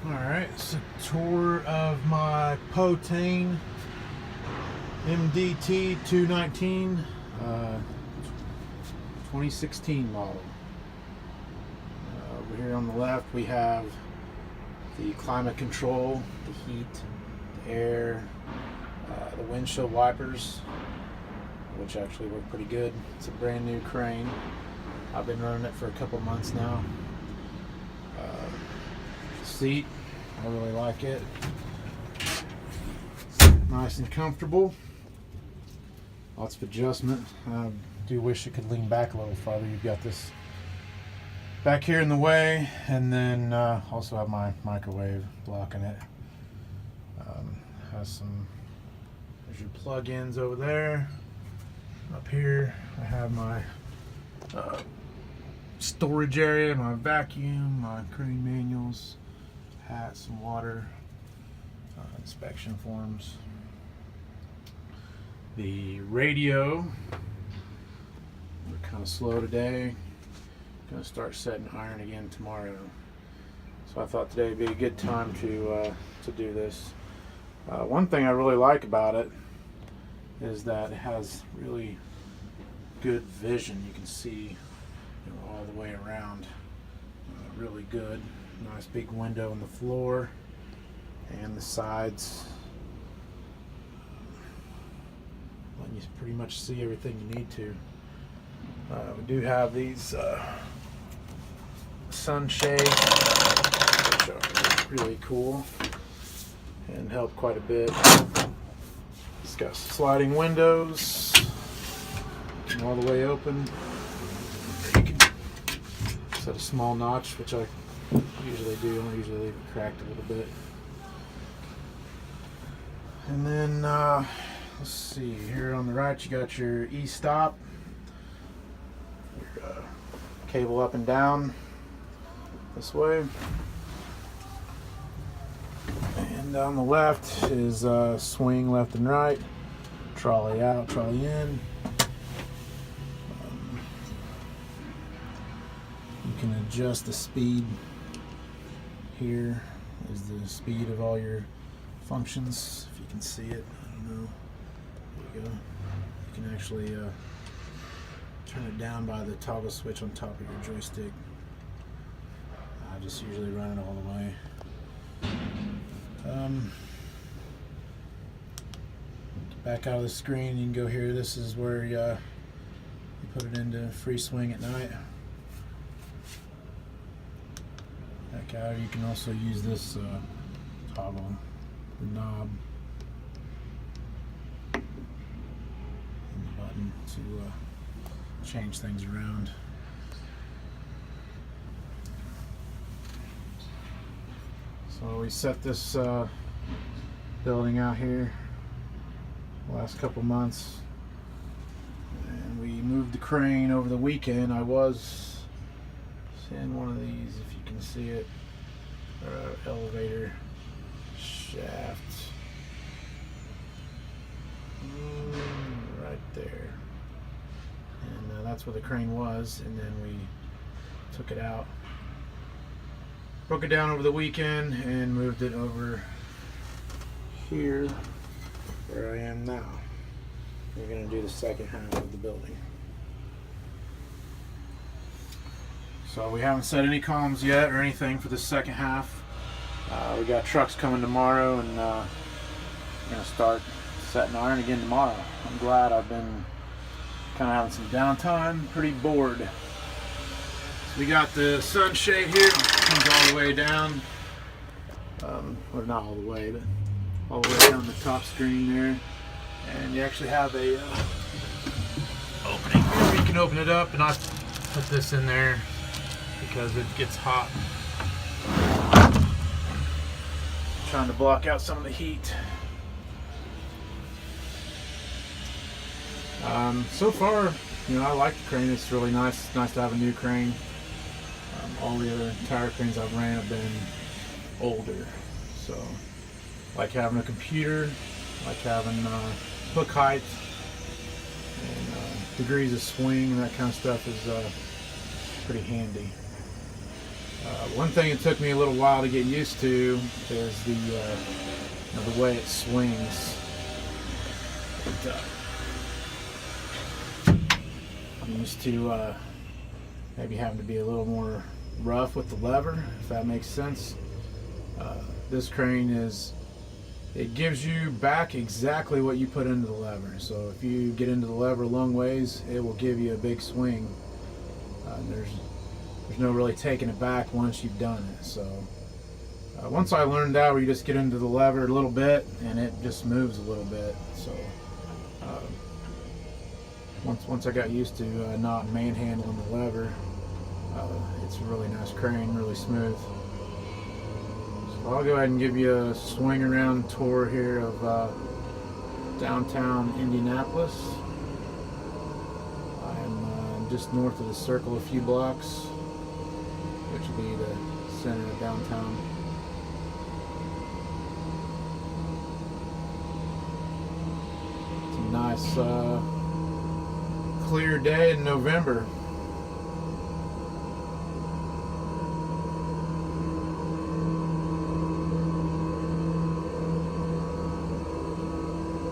Alright, it's a tour of my Potain MDT 219 2016 model. Over here on the left we have the climate control, the heat, the air, the windshield wipers, which actually work pretty good. It's a brand new crane. I've been running it for a couple months now. Seat, I really like it. Nice and comfortable. Lots of adjustment. I do wish it could lean back a little farther. You've got this back here in the way, and then also have my microwave blocking it. Has some, there's your plug-ins over there. Up here I have my storage area, my vacuum, my crane manuals, hat, some water, inspection forms. The radio, we're kind of slow today. Gonna start setting iron again tomorrow. So I thought today would be a good time to do this. One thing I really like about it is that it has really good vision. You can see all the way around. Really good. Nice big window on the floor and the sides. Letting you pretty much see everything you need to. We do have these sunshades, which are really cool and help quite a bit. It's got sliding windows all the way open. You can set a small notch, which I usually do. I usually leave it cracked a little bit. And then let's see, here on the right you got your e-stop, your cable up and down this way, and on the left is swing left and right, trolley out, trolley in. You can adjust the speed. Here is the speed of all your functions, if you can see it. I don't know. There you go. You can actually turn it down by the toggle switch on top of your joystick. I just usually run it all the way. Back out of the screen, you can go here. This is where you put it into free swing at night. Back out, you can also use this toggle, the knob, and the button to change things around. So we set this building out here the last couple months, and we moved the crane over the weekend. I was in one of these, if you can see it, elevator shaft right there, and that's where the crane was, and then we took it out, broke it down over the weekend, and moved it over here where I am now. We're going to do the second half of the building. So we haven't set any columns yet or anything for the second half. We got trucks coming tomorrow, and we're going to start setting iron again tomorrow. I'm glad. I've been kind of having some downtime, pretty bored. So we got the sunshade here, comes all the way down. Or not all the way, but all the way down the top screen there. And you actually have a opening here. You can open it up, and I put this in there because it gets hot. Trying to block out some of the heat. So far, I like the crane. It's really nice. It's nice to have a new crane. All the other tire cranes I've ran have been older, so like having a computer, like having hook height, and degrees of swing and that kind of stuff is pretty handy. One thing it took me a little while to get used to is the way it swings. I'm used to maybe having to be a little more rough with the lever, if that makes sense. This crane it gives you back exactly what you put into the lever. So if you get into the lever a long ways, it will give you a big swing. There's no really taking it back once you've done it. So once I learned that, where you just get into the lever a little bit and it just moves a little bit. So once I got used to not manhandling the lever, it's a really nice crane, really smooth. So I'll go ahead and give you a swing around tour here of downtown Indianapolis. I'm just north of the Circle a few blocks, which will be the center of downtown. It's a nice clear day in November.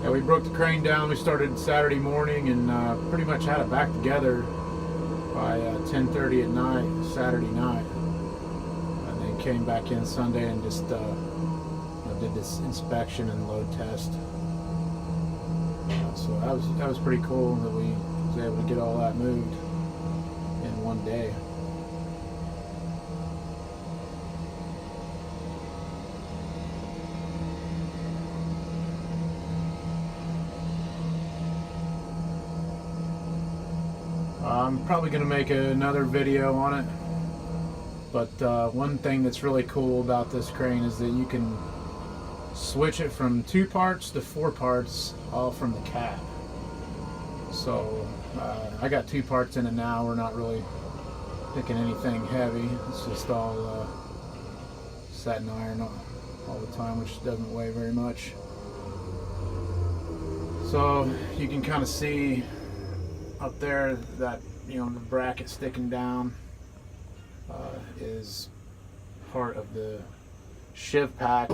Yeah, we broke the crane down. We started Saturday morning and pretty much had it back together by 10:30 at night, Saturday night. And then came back in Sunday and just did this inspection and load test. So that was pretty cool that we was able to get all that moved in one day. I'm probably going to make another video on it, but one thing that's really cool about this crane is that you can switch it from 2 parts to 4 parts, all from the cab. So I got 2 parts in it now. We're not really picking anything heavy. It's just all satin iron all the time, which doesn't weigh very much. So you can kind of see up there that the bracket sticking down is part of the shiv pack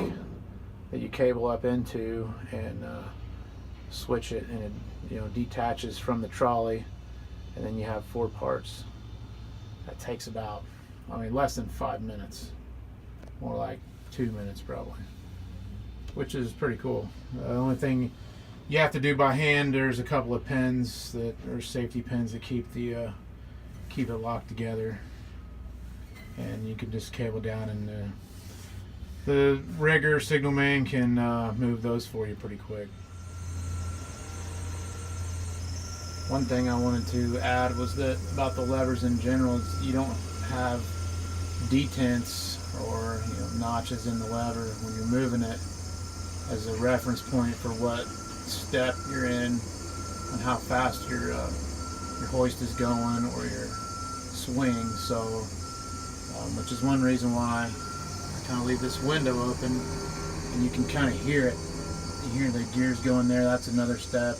that you cable up into and switch it, and it detaches from the trolley, and then you have 4 parts. That takes about less than 5 minutes, more like 2 minutes probably, which is pretty cool. The only thing you have to do by hand, there's a couple of pins that are safety pins that keep it locked together, and you can just cable down, and the rigger signalman can move those for you pretty quick. One thing I wanted to add was that about the levers in general is you don't have detents or notches in the lever when you're moving it as a reference point for what step you're in and how fast your hoist is going or your swing. So which is one reason why I kind of leave this window open, and you can kind of hear it. You hear the gears going there. That's another step.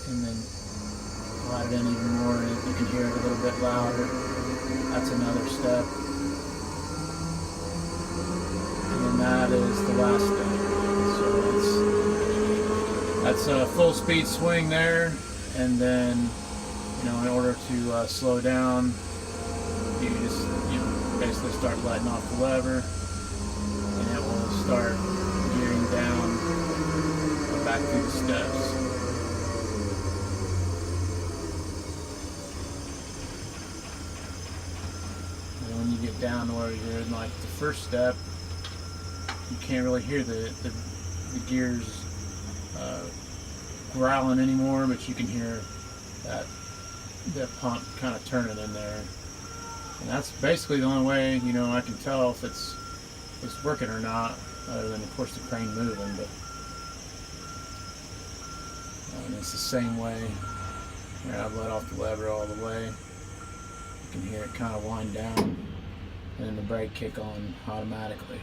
And then slide it in even more, and you can hear it a little bit louder. That's another step. And then that is the last step. So that's a full speed swing there. And then in order to slow down, you just basically start letting off the lever, and it will start gearing down back through the steps. And when you get down to where you're in like the first step, you can't really hear the gears growling anymore, but you can hear that pump kind of turning in there. And that's basically the only way I can tell if it's working or not, other than of course the crane moving. But it's the same way. I've let off the lever all the way. You can hear it kind of wind down, and then the brake kick on automatically.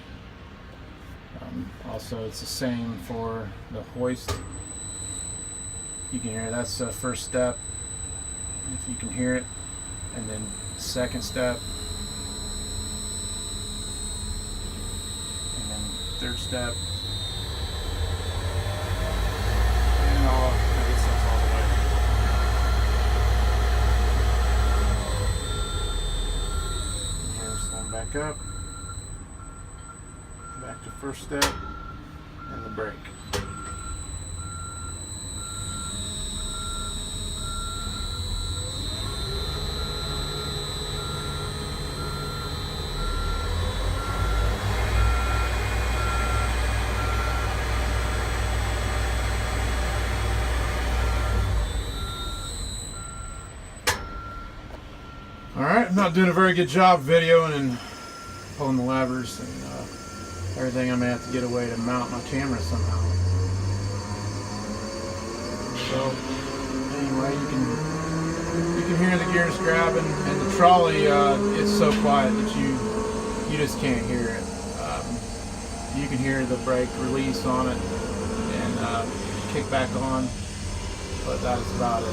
Also, it's the same for the hoist. You can hear that's the first step, if you can hear it, and then second step, third step. And I guess that's all the way. And here we're slowing back up. Back to first step and the brake. Alright, I'm not doing a very good job videoing and pulling the levers and everything. I'm going to have to get a way to mount my camera somehow. So, anyway, you can hear the gears grabbing, and the trolley, it's so quiet that you just can't hear it. You can hear the brake release on it and kick back on, but that's about it.